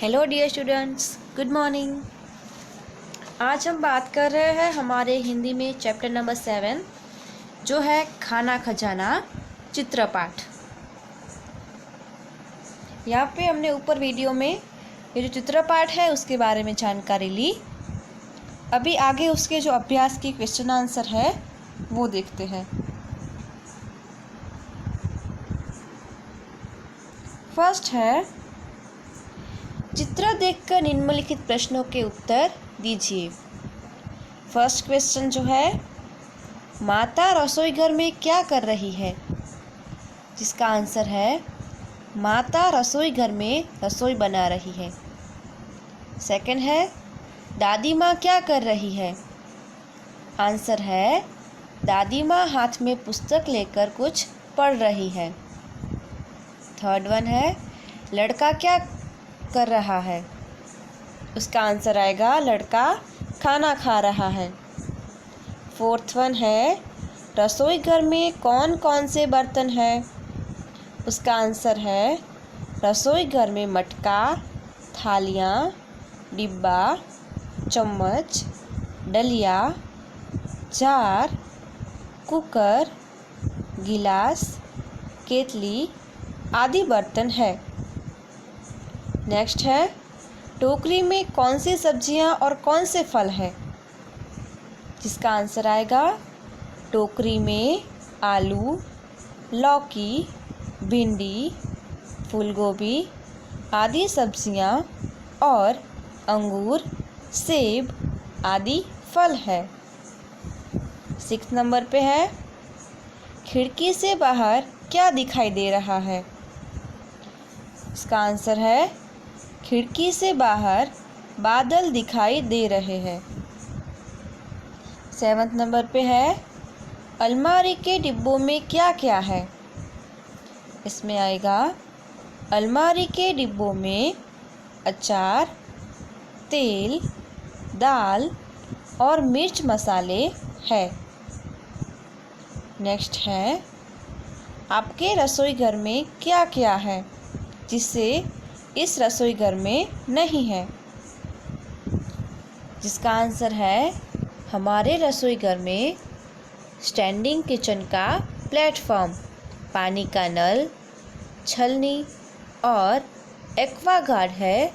Hello dear students, good morning. आज हम बात कर रहे हैं हमारे हिंदी में चैप्टर नंबर 7 जो है खाना खजाना चित्रपाठ। यहाँ पे हमने ऊपर वीडियो में ये जो चित्रपाठ है उसके बारे में जानकारी ली। अभी आगे उसके जो अभ्यास की क्वेश्चन आंसर है वो देखते हैं। फर्स्ट है, चित्र देखकर निम्नलिखित प्रश्नों के उत्तर दीजिए। फर्स्ट क्वेश्चन जो है, माता रसोई घर में क्या कर रही है? जिसका आंसर है माता रसोई घर में रसोई बना रही है। सेकंड है, दादी माँ क्या कर रही है? आंसर है दादी माँ हाथ में पुस्तक लेकर कुछ पढ़ रही है। थर्ड वन है, लड़का क्या कर रहा है? उसका आंसर आएगा लड़का खाना खा रहा है। फोर्थ वन है, रसोई घर में कौन कौन से बर्तन हैं? उसका आंसर है रसोई घर में मटका, थालियाँ, डिब्बा, चम्मच, डलिया, जार, कुकर, गिलास, केतली आदि बर्तन है। नेक्स्ट है, टोकरी में कौन सी सब्जियां और कौन से फल हैं? जिसका आंसर आएगा टोकरी में आलू, लौकी, भिंडी, फूलगोभी आदि सब्जियां और अंगूर, सेब आदि फल है। 6 नंबर पे है, खिड़की से बाहर क्या दिखाई दे रहा है? इसका आंसर है खिड़की से बाहर बादल दिखाई दे रहे हैं। 7 नंबर पे है, अलमारी के डिब्बों में क्या क्या है? इसमें आएगा अलमारी के डिब्बों में अचार, तेल, दाल और मिर्च मसाले है। नेक्स्ट है, आपके रसोई घर में क्या क्या है जिससे इस रसोई घर में नहीं है? जिसका आंसर है हमारे रसोई घर में स्टैंडिंग किचन का प्लेटफॉर्म, पानी का नल, छलनी और एक्वागार्ड है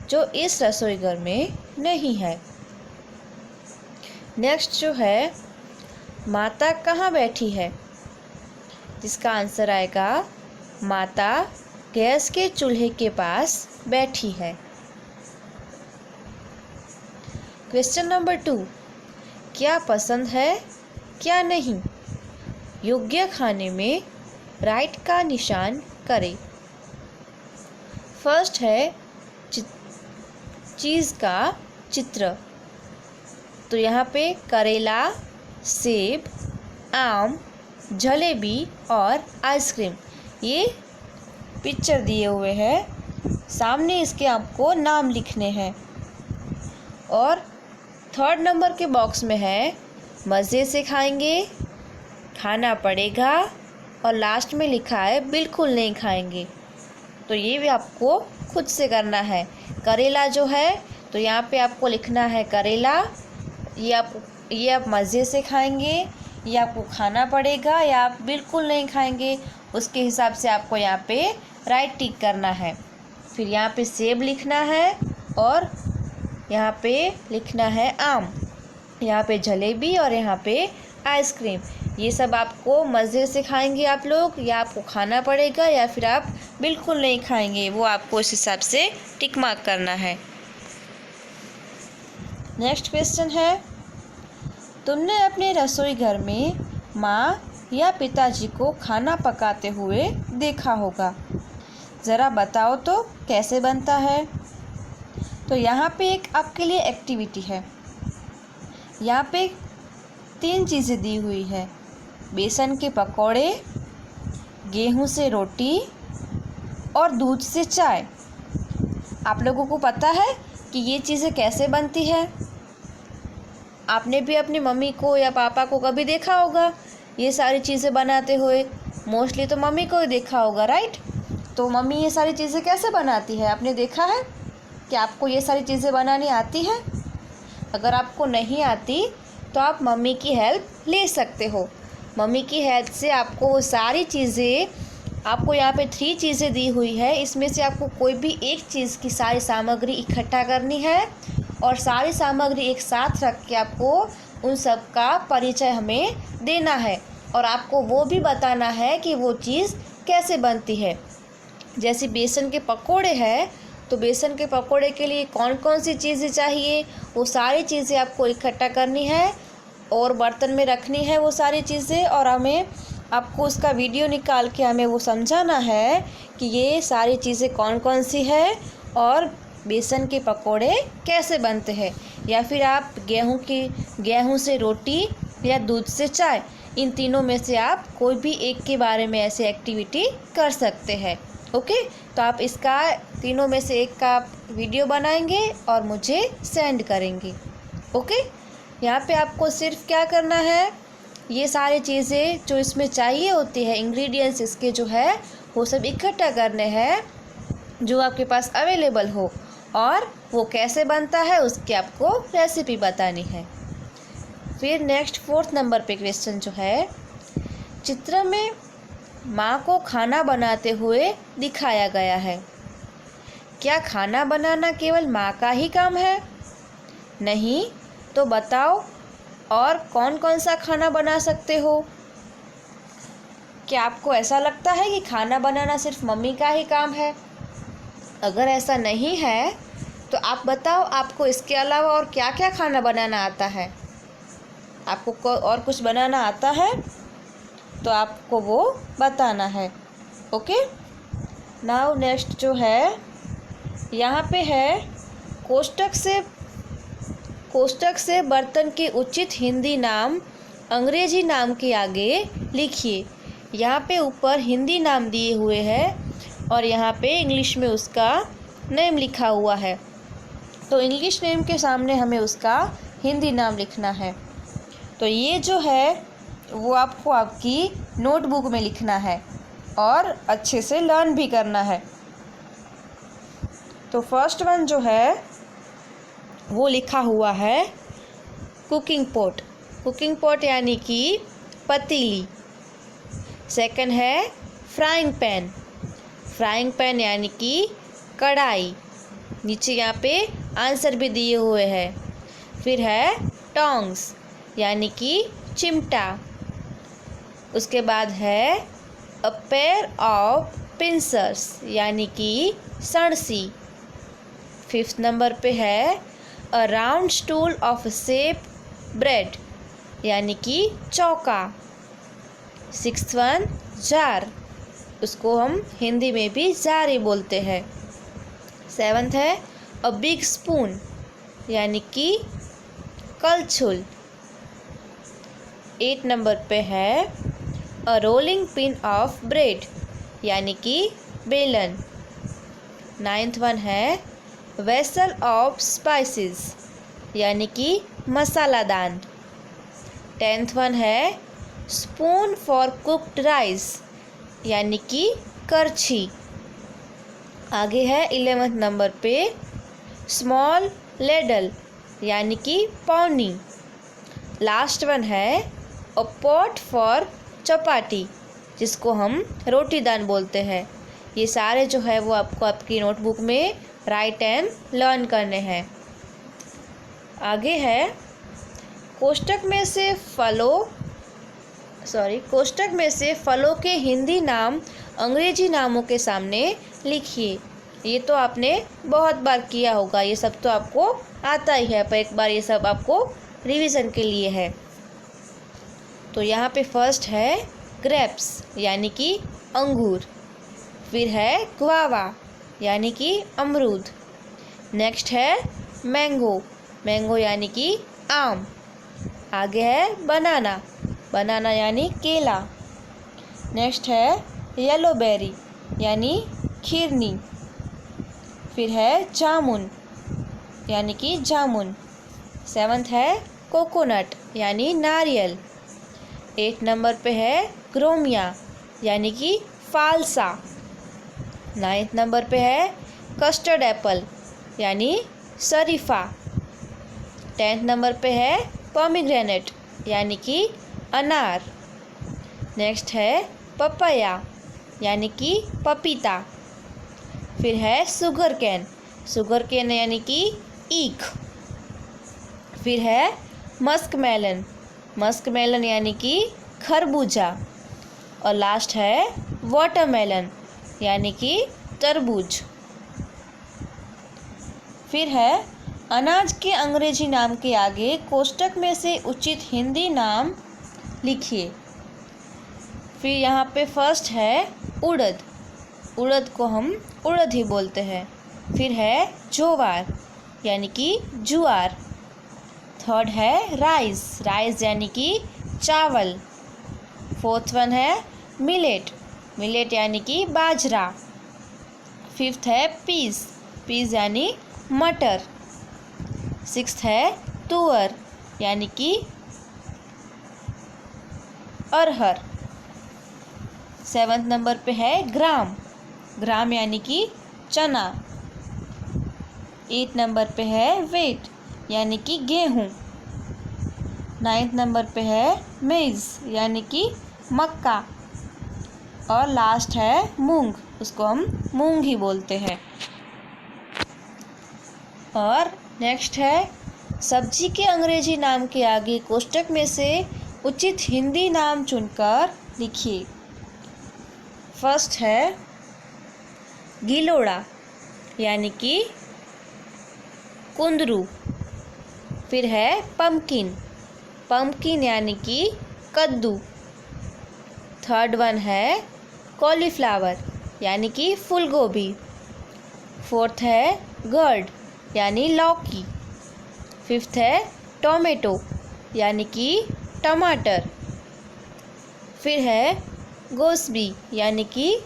जो इस रसोई घर में नहीं है। नेक्स्ट जो है, माता कहाँ बैठी है? जिसका आंसर आएगा माता गैस के चूल्हे के पास बैठी है। क्वेश्चन नंबर 2, क्या पसंद है क्या नहीं? योग्य खाने में राइट का निशान करें। फर्स्ट है चीज़ का चित्र, तो यहाँ पे करेला, सेब, आम, जलेबी और आइसक्रीम ये पिक्चर दिए हुए हैं। सामने इसके आपको नाम लिखने हैं। और थर्ड नंबर के बॉक्स में है मज़े से खाएंगे, खाना पड़ेगा और लास्ट में लिखा है बिल्कुल नहीं खाएंगे। तो ये भी आपको खुद से करना है। करेला जो है तो यहाँ पे आपको लिखना है करेला, ये आप मज़े से खाएंगे, ये आपको खाना पड़ेगा या आप बिल्कुल नहीं खाएंगे, उसके हिसाब से आपको यहाँ पे राइट टिक करना है। फिर यहाँ पे सेब लिखना है और यहाँ पे लिखना है आम, यहाँ पे जलेबी और यहाँ पे आइसक्रीम। ये सब आपको मज़े से खाएंगे आप लोग, या आपको खाना पड़ेगा या फिर आप बिल्कुल नहीं खाएंगे, वो आपको इस हिसाब से टिक मार्क करना है। नेक्स्ट क्वेश्चन है, तुमने अपने रसोई घर में माँ या पिताजी को खाना पकाते हुए देखा होगा, ज़रा बताओ तो कैसे बनता है? तो यहाँ पे एक आपके लिए एक्टिविटी है। यहाँ पे 3 चीज़ें दी हुई है, बेसन के पकौड़े, गेहूं से रोटी और दूध से चाय। आप लोगों को पता है कि ये चीज़ें कैसे बनती है? आपने भी अपनी मम्मी को या पापा को कभी देखा होगा ये सारी चीज़ें बनाते हुए। मोस्टली तो मम्मी को ही देखा होगा, राइट? तो मम्मी ये सारी चीज़ें कैसे बनाती है आपने देखा है? क्या आपको ये सारी चीज़ें बनानी आती हैं? अगर आपको नहीं आती तो आप मम्मी की हेल्प ले सकते हो। मम्मी की हेल्प से आपको वो सारी चीज़ें, आपको यहाँ पे 3 चीज़ें दी हुई है, इसमें से आपको कोई भी एक चीज़ की सारी सामग्री इकट्ठा करनी है और सारी सामग्री एक साथ रख के आपको उन सब का परिचय हमें देना है और आपको वो भी बताना है कि वो चीज़ कैसे बनती है। जैसे बेसन के पकोड़े हैं, तो बेसन के पकोड़े के लिए कौन कौन सी चीज़ें चाहिए, वो सारी चीज़ें आपको इकट्ठा करनी है और बर्तन में रखनी है वो सारी चीज़ें, और हमें आपको उसका वीडियो निकाल के हमें वो समझाना है कि ये सारी चीज़ें कौन कौन सी है और बेसन के पकोड़े कैसे बनते हैं। या फिर आप गेहूं से रोटी या दूध से चाय, इन तीनों में से आप कोई भी एक के बारे में ऐसे एक्टिविटी कर सकते हैं। ओके, तो आप इसका तीनों में से एक का वीडियो बनाएंगे और मुझे सेंड करेंगे। ओके, यहाँ पे आपको सिर्फ क्या करना है, ये सारी चीज़ें जो इसमें चाहिए होती है, इंग्रेडिएंट्स इसके जो है वो सब इकट्ठा करने हैं जो आपके पास अवेलेबल हो, और वो कैसे बनता है उसकी आपको रेसिपी बतानी है। फिर नेक्स्ट 4th नंबर पे क्वेश्चन जो है, चित्र में माँ को खाना बनाते हुए दिखाया गया है। क्या खाना बनाना केवल माँ का ही काम है? नहीं, तो बताओ और कौन कौन सा खाना बना सकते हो? क्या आपको ऐसा लगता है कि खाना बनाना सिर्फ मम्मी का ही काम है? अगर ऐसा नहीं है तो आप बताओ आपको इसके अलावा और क्या क्या खाना बनाना आता है? आपको और कुछ बनाना आता है तो आपको वो बताना है। ओके, नाउ नेक्स्ट जो है यहाँ पे है, कोष्टक से बर्तन के उचित हिंदी नाम अंग्रेजी नाम के आगे लिखिए। यहाँ पे ऊपर हिंदी नाम दिए हुए हैं और यहाँ पे इंग्लिश में उसका नेम लिखा हुआ है, तो इंग्लिश नेम के सामने हमें उसका हिंदी नाम लिखना है। तो ये जो है वो आपको आपकी नोटबुक में लिखना है और अच्छे से लर्न भी करना है। तो फर्स्ट वन जो है वो लिखा हुआ है कुकिंग पॉट यानी कि पतीली। सेकंड है फ्राइंग पैन यानी कि कढ़ाई। नीचे यहाँ पे आंसर भी दिए हुए हैं। फिर है टोंग्स यानी कि चिमटा। उसके बाद है अ पेयर ऑफ पिंसर्स यानी कि सणसी। 5th नंबर पे है अ round stool of shape bread यानी कि चौका। 6th वन जार, उसको हम हिंदी में भी जार ही बोलते हैं। 7th है अ बिग स्पून यानी कि कलछुल। 8 नंबर पे है अ रोलिंग पिन ऑफ ब्रेड यानी कि बेलन। 9th वन है वेसल ऑफ स्पाइसेस यानी कि मसालादान। 10th वन है स्पून फॉर कुक्ड राइस यानी कि करछी। आगे है 11th नंबर पे स्मॉल लेडल यानी कि पौनी। लास्ट वन है अ पॉट फॉर चपाटी जिसको हम रोटीदान बोलते हैं। ये सारे जो है वो आपको आपकी नोटबुक में राइट एंड लर्न करने हैं। आगे है कोष्टक में से फलों के हिंदी नाम अंग्रेजी नामों के सामने लिखिए। ये तो आपने बहुत बार किया होगा, ये सब तो आपको आता ही है, पर एक बार ये सब आपको रिवीजन के लिए है। तो यहाँ पे फर्स्ट है ग्रेप्स यानी कि अंगूर। फिर है ग्वावा यानी कि अमरूद। नेक्स्ट है मैंगो यानी कि आम। आगे है बनाना यानी केला। नेक्स्ट है येलो बेरी यानी खीरनी। फिर है जामुन यानी कि जामुन। 7th है कोकोनट यानी नारियल। 8 नंबर पे है ग्रोमिया यानी कि फालसा। 9th नंबर पे है कस्टर्ड एप्पल यानी शरीफा। 10th नंबर पे है पोमीग्रेनेट यानी कि अनार। नेक्स्ट है पपाया यानी कि पपीता। फिर है शुगर केन यानी कि ईख। फिर है मस्क मेलन यानी कि खरबूजा। और लास्ट है वाटरमेलन यानी कि तरबूज। फिर है अनाज के अंग्रेजी नाम के आगे कोष्टक में से उचित हिंदी नाम लिखिए। फिर यहाँ पे फर्स्ट है उड़द को हम उड़द ही बोलते हैं। फिर है जोवार यानी कि जुआर। थर्ड है राइस यानी कि चावल। फोर्थ वन है मिलेट यानी कि बाजरा। फिफ्थ है पीस यानी मटर। सिक्स्थ है तुअर यानी कि अरहर। 7th नंबर पे है ग्राम यानी कि चना। 8th नंबर पे है वेट यानी कि गेहूँ। 9th नंबर पे है मेज़ यानी कि मक्का। और लास्ट है मूंग, उसको हम मूंग ही बोलते हैं। और नेक्स्ट है सब्जी के अंग्रेजी नाम के आगे कोष्टक में से उचित हिंदी नाम चुनकर लिखिए। फर्स्ट है गिलोड़ा यानी कि कुंदरू। फिर है पम्पकिन यानी कि कद्दू। थर्ड वन है कॉलीफ्लावर यानी कि फूलगोभी। फोर्थ है गर्ड यानी लौकी। फिफ्थ है टोमेटो यानी कि टमाटर। फिर है गोसबी यानी कि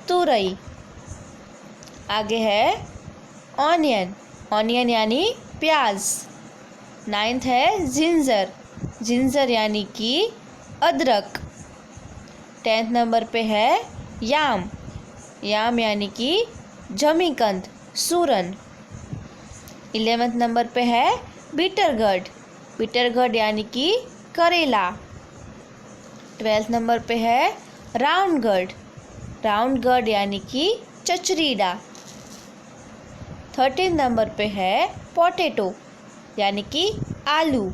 तुरई। आगे है ऑनियन यानी प्याज। 9th है जिंजर यानी कि अदरक। 10th नंबर पे है याम यानी कि जमीकंद सूरन। 11th नंबर पे है बिटरगर्ड यानी कि करेला। 12th नंबर पे है राउंडगर्ड यानी कि चचरीडा। 13th नंबर पे है पोटैटो यानी कि आलू।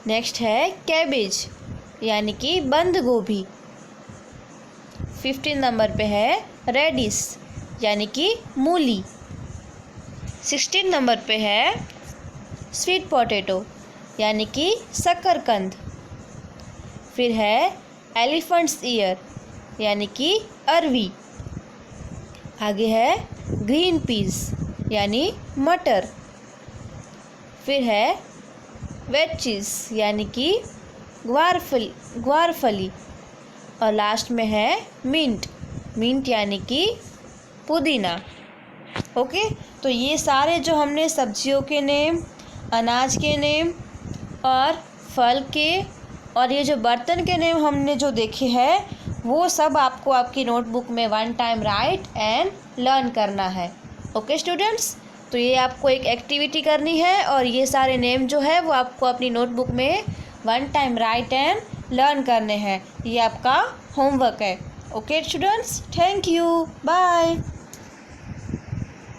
नेक्स्ट है कैबेज यानी कि बंद गोभी। 15th नंबर पे है रेडिश यानी कि मूली। 16th नंबर पे है स्वीट पोटैटो यानी कि शकरकंद। फिर है एलिफेंट्स ईयर यानी कि अरवी। आगे है ग्रीन पीस यानी मटर। फिर है वेडचीज यानी कि ग्वारफली। और लास्ट में है मिंट यानी कि पुदीना। ओके, तो ये सारे जो हमने सब्जियों के नेम, अनाज के नेम और फल के और ये जो बर्तन के नेम हमने जो देखे हैं वो सब आपको आपकी नोटबुक में 1 टाइम राइट एंड लर्न करना है। ओके स्टूडेंट्स, तो ये आपको एक एक्टिविटी करनी है और ये सारे नेम जो है वो आपको अपनी नोटबुक में 1 टाइम राइट एंड लर्न करने हैं। ये आपका होमवर्क है। Okay students, thank you, bye.